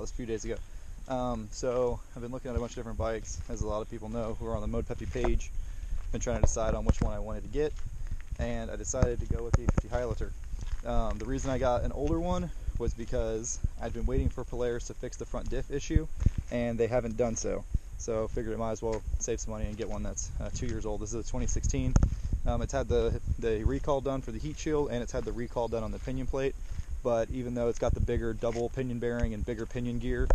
this a few days ago. So I've been looking at a bunch of different bikes, as a lot of people know who are on the Mode Peppy page. Been trying to decide on which one I wanted to get, and I decided to go with the 850 Highlifter. The reason I got an older one was because I'd been waiting for Polaris to fix the front diff issue, and they haven't done so. So figured I might as well save some money and get one that's 2 years old. This is a 2016. It's had the recall done for the heat shield, and it's had the recall done on the pinion plate. But even though it's got the bigger double pinion bearing and bigger pinion gear,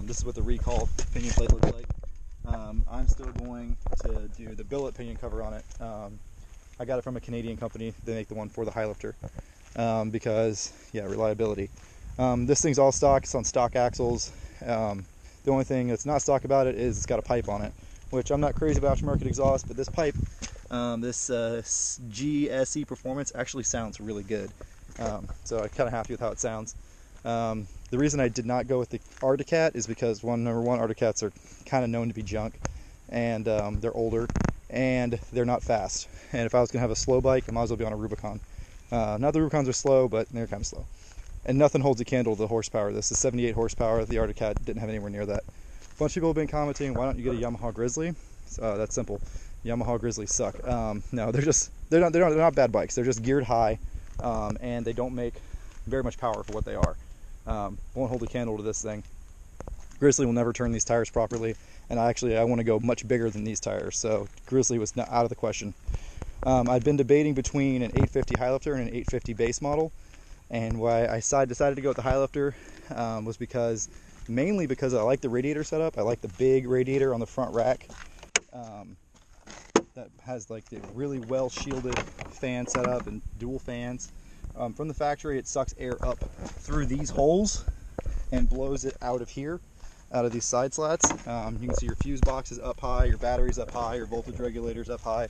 this is what the recall pinion plate looks like. I'm still going to do the billet pinion cover on it. I got it from a Canadian company. They make the one for the Highlifter because, yeah, reliability. This thing's all stock. It's on stock axles. The only thing that's not stock about it is it's got a pipe on it, which I'm not crazy about aftermarket exhaust, but this pipe, this GSE Performance actually sounds really good. So I'm kind of happy with how it sounds. The reason I did not go with the Arcticat is because number one, Arcticats are kind of known to be junk, and they're older, and they're not fast. And if I was going to have a slow bike, I might as well be on a Rubicon. Not the Rubicons are slow, but they're kind of slow. And nothing holds a candle to the horsepower. This is 78 horsepower. The Arcticat didn't have anywhere near that. A bunch of people have been commenting, why don't you get a Yamaha Grizzly? That's simple. Yamaha Grizzlies suck. No, they're not bad bikes. They're just geared high, and they don't make very much power for what they are. Won't hold a candle to this thing. Grizzly will never turn these tires properly, and I want to go much bigger than these tires, so Grizzly was not out of the question. I've been debating between an 850 Highlifter and an 850 base model, and why I decided to go with the Highlifter was mainly because I like the radiator setup. I like the big radiator on the front rack that has like the really well shielded fan setup and dual fans. From the factory, it sucks air up through these holes and blows it out of here, out of these side slats. You can see your fuse box is up high, your battery's up high, your voltage regulator's up high.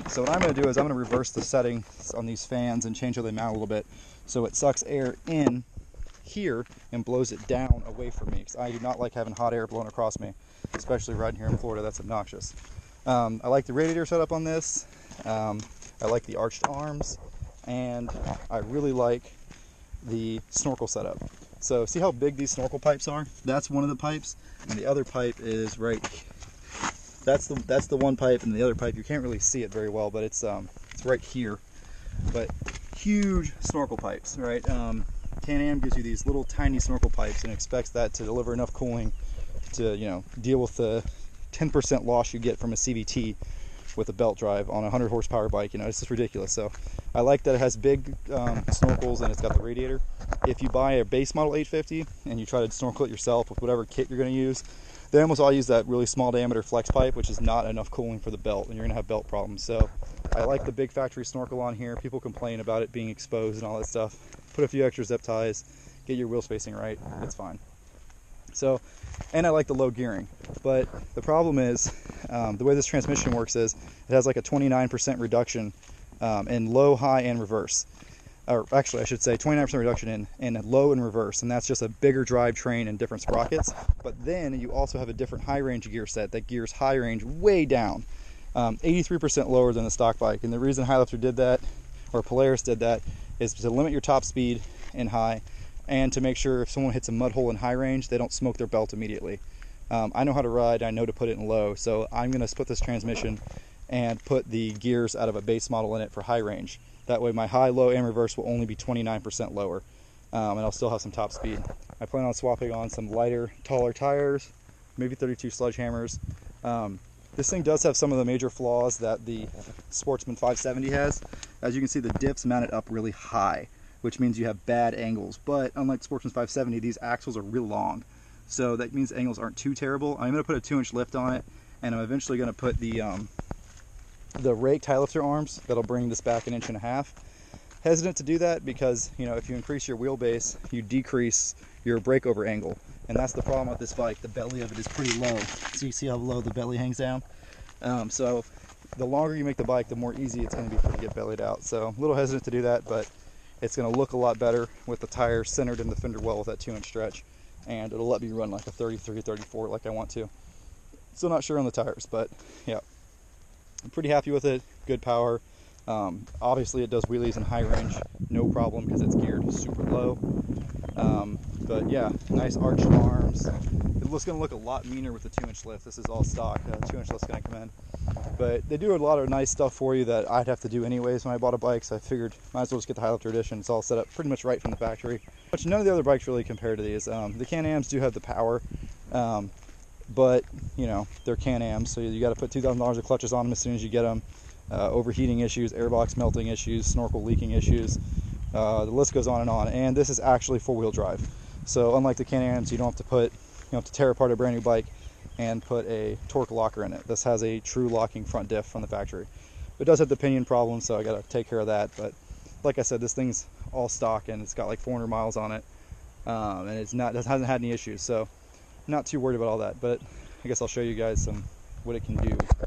So what I'm going to do is I'm going to reverse the settings on these fans and change how they mount a little bit, so it sucks air in here and blows it down away from me, because I do not like having hot air blown across me, especially riding here in Florida. That's obnoxious. I like the radiator setup on this. I like the arched arms, and I really like the snorkel setup. So see how big these snorkel pipes are? That's one of the pipes, and the other pipe is right. That's the one pipe, and the other pipe, you can't really see it very well, but it's right here. But huge snorkel pipes, right? Can-Am gives you these little tiny snorkel pipes and expects that to deliver enough cooling to, deal with the 10% loss you get from a CVT with a belt drive on a 100 horsepower bike. It's just ridiculous. So I like that it has big snorkels and it's got the radiator. If you buy a base model 850 and you try to snorkel it yourself with whatever kit you're going to use, they almost all use that really small diameter flex pipe, which is not enough cooling for the belt, and you're going to have belt problems. So I like the big factory snorkel on here. People complain about it being exposed and all that stuff. Put a few extra zip ties, get your wheel spacing right, it's fine. So, and I like the low gearing, but the problem is the way this transmission works is it has like a 29% reduction in low, high, and reverse. Or actually, I should say 29% reduction in low and reverse, and that's just a bigger drivetrain and different sprockets. But then you also have a different high range gear set that gears high range way down, 83% lower than the stock bike. And the reason Highlifter did that, or Polaris did that, is to limit your top speed in high, and to make sure if someone hits a mud hole in high range, they don't smoke their belt immediately. I know how to ride, I know to put it in low, so I'm going to split this transmission and put the gears out of a base model in it for high range. That way my high, low, and reverse will only be 29% lower, and I'll still have some top speed. I plan on swapping on some lighter, taller tires, maybe 32 sledgehammers. This thing does have some of the major flaws that the Sportsman 570 has. As you can see, the diffs mounted up really high, which means you have bad angles. But unlike Sportsman 570, these axles are real long, so that means the angles aren't too terrible. I'm going to put a 2-inch lift on it, and I'm eventually going to put the raked Highlifter arms that'll bring this back 1.5 inches. Hesitant to do that because, if you increase your wheelbase, you decrease your breakover angle. And that's the problem with this bike. The belly of it is pretty low. So you see how low the belly hangs down? So the longer you make the bike, the more easy it's going to be for it to get bellied out. So a little hesitant to do that, but it's going to look a lot better with the tires centered in the fender well with that 2-inch stretch. And it'll let me run like a 33, 34 like I want to. Still not sure on the tires, but yeah. I'm pretty happy with it. Good power. Obviously it does wheelies in high range, no problem, because it's geared super low. But yeah, nice arched arms. It looks going to look a lot meaner with the 2-inch lift. This is all stock. 2-inch lift's going to come in. But they do a lot of nice stuff for you that I'd have to do anyways when I bought a bike, so I figured might as well just get the Highlifter edition. It's all set up pretty much right from the factory. But none of the other bikes really compare to these. The Can-Ams do have the power, but you know, they're Can-Ams, so you got to put $2,000 of clutches on them as soon as you get them. Overheating issues, airbox melting issues, snorkel leaking issues. The list goes on, and this is actually 4-wheel drive. So unlike the Can-Ams, you don't have to tear apart a brand new bike and put a torque locker in it. This has a true locking front diff from the factory. It does have the pinion problem, so I got to take care of that. But like I said, this thing's all stock and it's got like 400 miles on it, and it hasn't had any issues. So not too worried about all that. But I guess I'll show you guys what it can do.